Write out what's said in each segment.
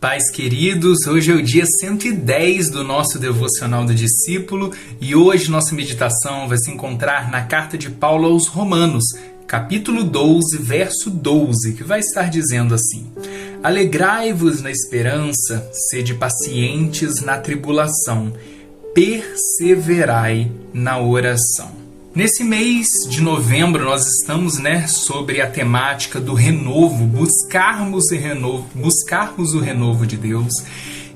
Pais queridos, hoje é o dia 110 do nosso Devocional do Discípulo e hoje nossa meditação vai se encontrar na carta de Paulo aos Romanos, capítulo 12, verso 12, que vai estar dizendo assim: Alegrai-vos na esperança, sede pacientes na tribulação, perseverai na oração. Nesse mês de novembro nós estamos sobre a temática do renovo, buscarmos o renovo de Deus.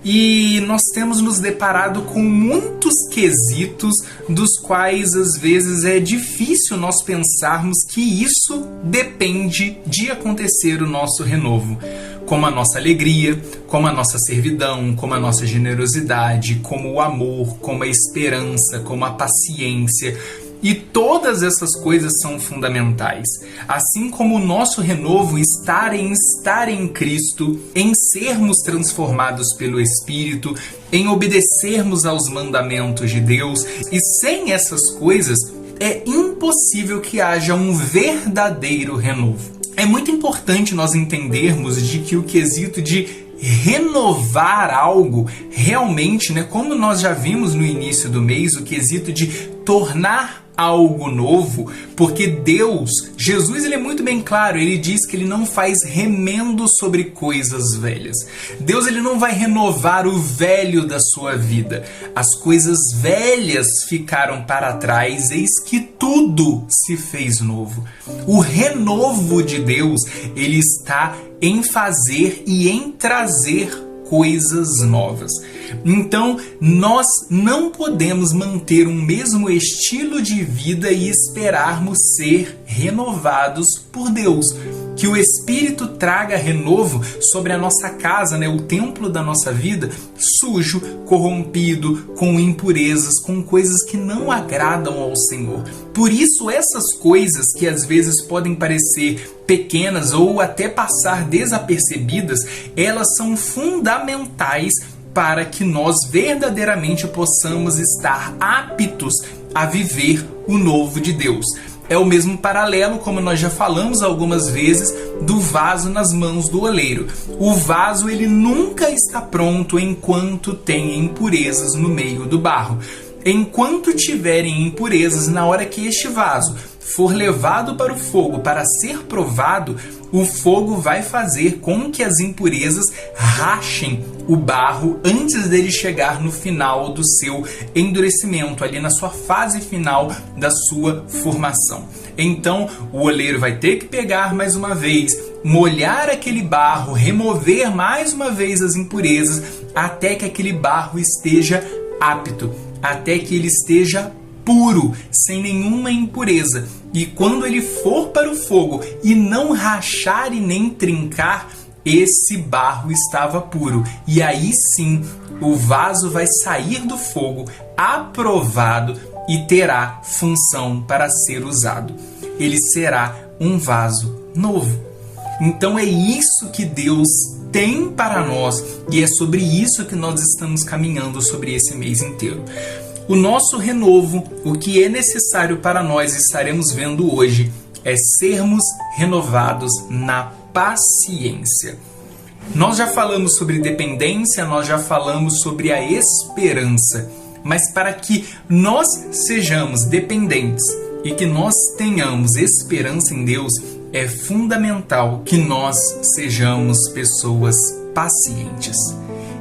E nós temos nos deparado com muitos quesitos dos quais às vezes é difícil nós pensarmos que isso depende de acontecer o nosso renovo. Como a nossa alegria, como a nossa servidão, como a nossa generosidade, como o amor, como a esperança, como a paciência. E todas essas coisas são fundamentais. Assim como o nosso renovo estar em Cristo, em sermos transformados pelo Espírito, em obedecermos aos mandamentos de Deus. E sem essas coisas, é impossível que haja um verdadeiro renovo. É muito importante nós entendermos de que o quesito de renovar algo, realmente, como nós já vimos no início do mês, o quesito de tornar algo novo, porque Deus, Jesus, ele é muito bem claro, ele diz que ele não faz remendo sobre coisas velhas. Deus, ele não vai renovar o velho da sua vida. As coisas velhas ficaram para trás, eis que tudo se fez novo. O renovo de Deus, ele está em fazer e em trazer coisas novas. Então, nós não podemos manter um mesmo estilo de vida e esperarmos ser renovados por Deus. Que o Espírito traga renovo sobre a nossa casa, o templo da nossa vida, sujo, corrompido, com impurezas, com coisas que não agradam ao Senhor. Por isso, essas coisas que às vezes podem parecer pequenas ou até passar desapercebidas, elas são fundamentais para que nós verdadeiramente possamos estar aptos a viver o novo de Deus. É o mesmo paralelo, como nós já falamos algumas vezes, do vaso nas mãos do oleiro. O vaso, ele nunca está pronto enquanto tem impurezas no meio do barro. Enquanto tiverem impurezas, na hora que este vaso for levado para o fogo para ser provado, o fogo vai fazer com que as impurezas rachem o barro antes dele chegar no final do seu endurecimento, ali na sua fase final da sua formação. Então, o oleiro vai ter que pegar mais uma vez, molhar aquele barro, remover mais uma vez as impurezas, até que aquele barro esteja apto, até que ele esteja puro, sem nenhuma impureza. E quando ele for para o fogo e não rachar e nem trincar, esse barro estava puro. E aí sim, o vaso vai sair do fogo aprovado e terá função para ser usado. Ele será um vaso novo. Então é isso que Deus tem para nós e é sobre isso que nós estamos caminhando sobre esse mês inteiro. O nosso renovo, o que é necessário para nós, estaremos vendo hoje, é sermos renovados na paciência. Nós já falamos sobre dependência, nós já falamos sobre a esperança, mas para que nós sejamos dependentes e que nós tenhamos esperança em Deus, é fundamental que nós sejamos pessoas pacientes.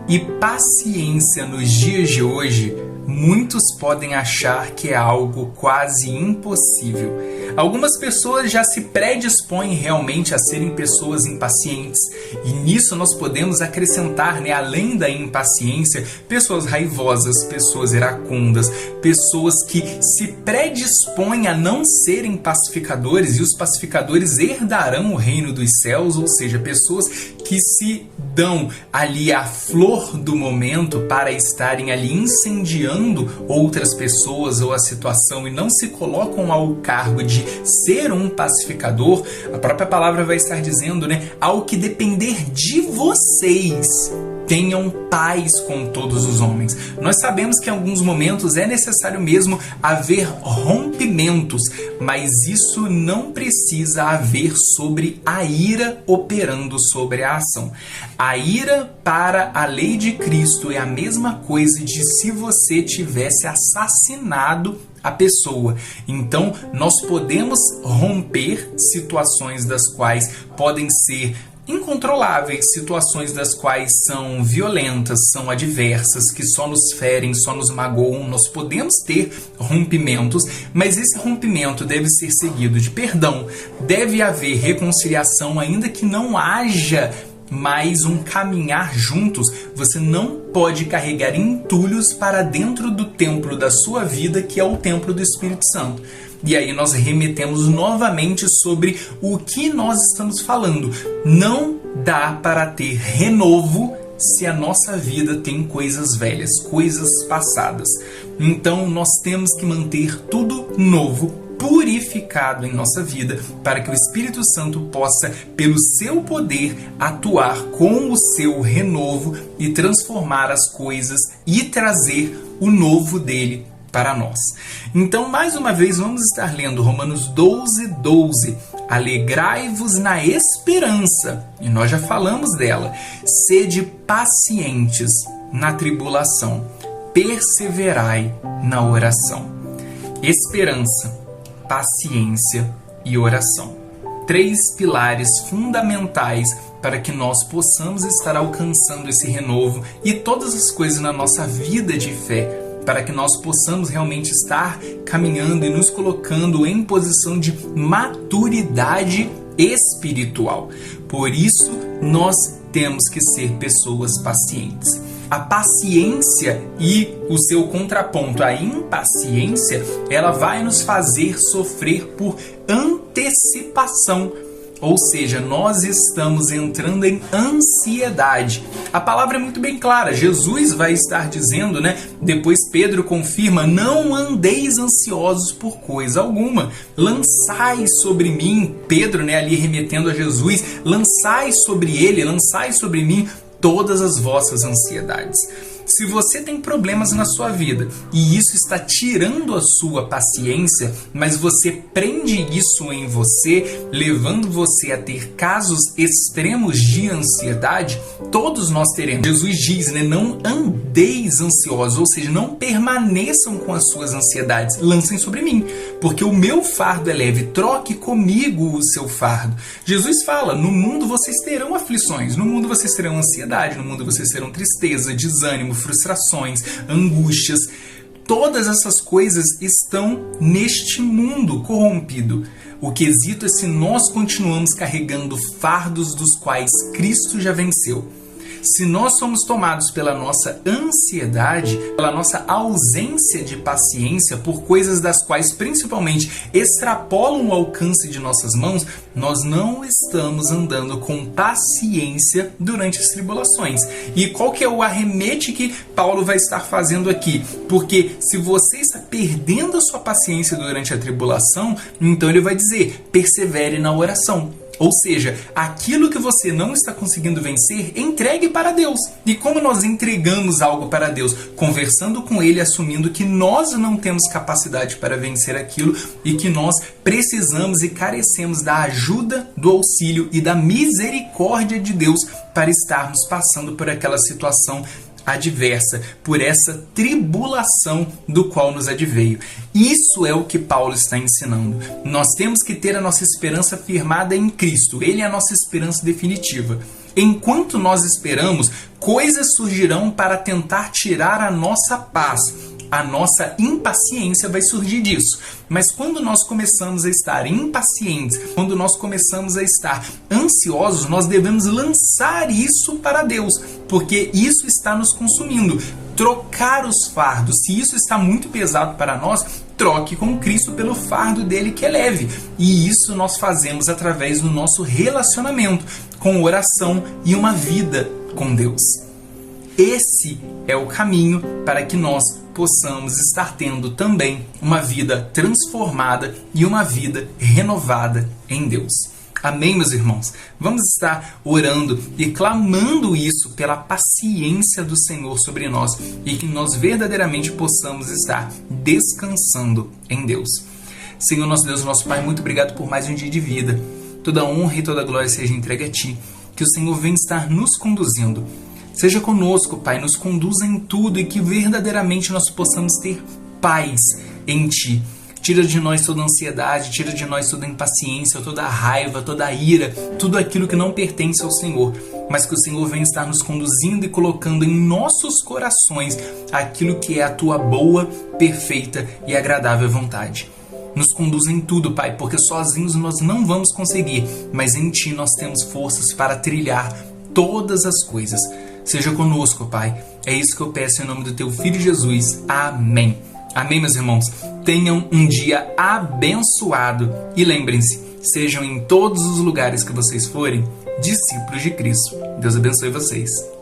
E paciência nos dias de hoje, muitos podem achar que é algo quase impossível. Algumas pessoas já se predispõem realmente a serem pessoas impacientes. E nisso nós podemos acrescentar, além da impaciência, pessoas raivosas, pessoas iracundas, pessoas que se predispõem a não serem pacificadores, e os pacificadores herdarão o reino dos céus, ou seja, pessoas que se dão ali a flor do momento para estarem ali incendiando outras pessoas ou a situação e não se colocam ao cargo de ser um pacificador. A própria palavra vai estar dizendo, ao que depender de vocês, tenham paz com todos os homens. Nós sabemos que em alguns momentos é necessário mesmo haver rompimentos, mas isso não precisa haver sobre a ira operando sobre a ação. A ira para a lei de Cristo é a mesma coisa de se você tivesse assassinado a pessoa. Então, nós podemos romper situações das quais podem ser incontroláveis, situações das quais são violentas, são adversas, que só nos ferem, só nos magoam. Nós podemos ter rompimentos, mas esse rompimento deve ser seguido de perdão, deve haver reconciliação, ainda que não haja mais um caminhar juntos. Você não pode carregar entulhos para dentro do templo da sua vida, que é o templo do Espírito Santo. E aí nós remetemos novamente sobre o que nós estamos falando. Não dá para ter renovo se a nossa vida tem coisas velhas, coisas passadas. Então nós temos que manter tudo novo, purificado em nossa vida, para que o Espírito Santo possa, pelo seu poder, atuar com o seu renovo e transformar as coisas e trazer o novo dele para nós. Então, mais uma vez, vamos estar lendo Romanos 12:12. Alegrai-vos na esperança, e nós já falamos dela. Sede pacientes na tribulação, perseverai na oração. Esperança, paciência e oração. 3 pilares fundamentais para que nós possamos estar alcançando esse renovo e todas as coisas na nossa vida de fé, para que nós possamos realmente estar caminhando e nos colocando em posição de maturidade espiritual. Por isso, nós temos que ser pessoas pacientes. A paciência e o seu contraponto, a impaciência, ela vai nos fazer sofrer por antecipação. Ou seja, nós estamos entrando em ansiedade. A palavra é muito bem clara. Jesus vai estar dizendo, depois Pedro confirma: não andeis ansiosos por coisa alguma. Lançai sobre mim, Pedro, ali remetendo a Jesus, lançai sobre ele, lançai sobre mim todas as vossas ansiedades. Se você tem problemas na sua vida e isso está tirando a sua paciência, mas você prende isso em você, levando você a ter casos extremos de ansiedade, todos nós teremos. Jesus diz, não andeis ansiosos, ou seja, não permaneçam com as suas ansiedades, lancem sobre mim, porque o meu fardo é leve, troque comigo o seu fardo. Jesus fala, no mundo vocês terão aflições, no mundo vocês terão ansiedade, no mundo vocês terão tristeza, desânimo, frustrações, angústias. Todas essas coisas estão neste mundo corrompido. O quesito é se nós continuamos carregando fardos dos quais Cristo já venceu. Se nós somos tomados pela nossa ansiedade, pela nossa ausência de paciência por coisas das quais principalmente extrapolam o alcance de nossas mãos, nós não estamos andando com paciência durante as tribulações. E qual que é o arremete que Paulo vai estar fazendo aqui? Porque se você está perdendo a sua paciência durante a tribulação, então ele vai dizer, persevere na oração. Ou seja, aquilo que você não está conseguindo vencer, entregue para Deus. E como nós entregamos algo para Deus? Conversando com Ele, assumindo que nós não temos capacidade para vencer aquilo e que nós precisamos e carecemos da ajuda, do auxílio e da misericórdia de Deus para estarmos passando por aquela situação adversa, por essa tribulação do qual nos adveio. Isso é o que Paulo está ensinando. Nós temos que ter a nossa esperança firmada em Cristo. Ele é a nossa esperança definitiva. Enquanto nós esperamos, coisas surgirão para tentar tirar a nossa paz. A nossa impaciência vai surgir disso. Mas quando nós começamos a estar impacientes, quando nós começamos a estar ansiosos, nós devemos lançar isso para Deus, porque isso está nos consumindo. Trocar os fardos. Se isso está muito pesado para nós, troque com Cristo pelo fardo dele que é leve. E isso nós fazemos através do nosso relacionamento, com oração e uma vida com Deus. Esse é o caminho para que nós possamos estar tendo também uma vida transformada e uma vida renovada em Deus. Amém, meus irmãos? Vamos estar orando e clamando isso pela paciência do Senhor sobre nós e que nós verdadeiramente possamos estar descansando em Deus. Senhor, nosso Deus, nosso Pai, muito obrigado por mais um dia de vida. Toda honra e toda glória seja entregue a Ti. Que o Senhor venha estar nos conduzindo. Seja conosco, Pai, nos conduza em tudo e que verdadeiramente nós possamos ter paz em Ti. Tira de nós toda ansiedade, tira de nós toda impaciência, toda raiva, toda ira, tudo aquilo que não pertence ao Senhor, mas que o Senhor venha estar nos conduzindo e colocando em nossos corações aquilo que é a Tua boa, perfeita e agradável vontade. Nos conduz em tudo, Pai, porque sozinhos nós não vamos conseguir, mas em Ti nós temos forças para trilhar todas as coisas. Seja conosco, Pai. É isso que eu peço em nome do Teu Filho Jesus. Amém. Amém, meus irmãos? Tenham um dia abençoado e lembrem-se, sejam em todos os lugares que vocês forem, discípulos de Cristo. Deus abençoe vocês.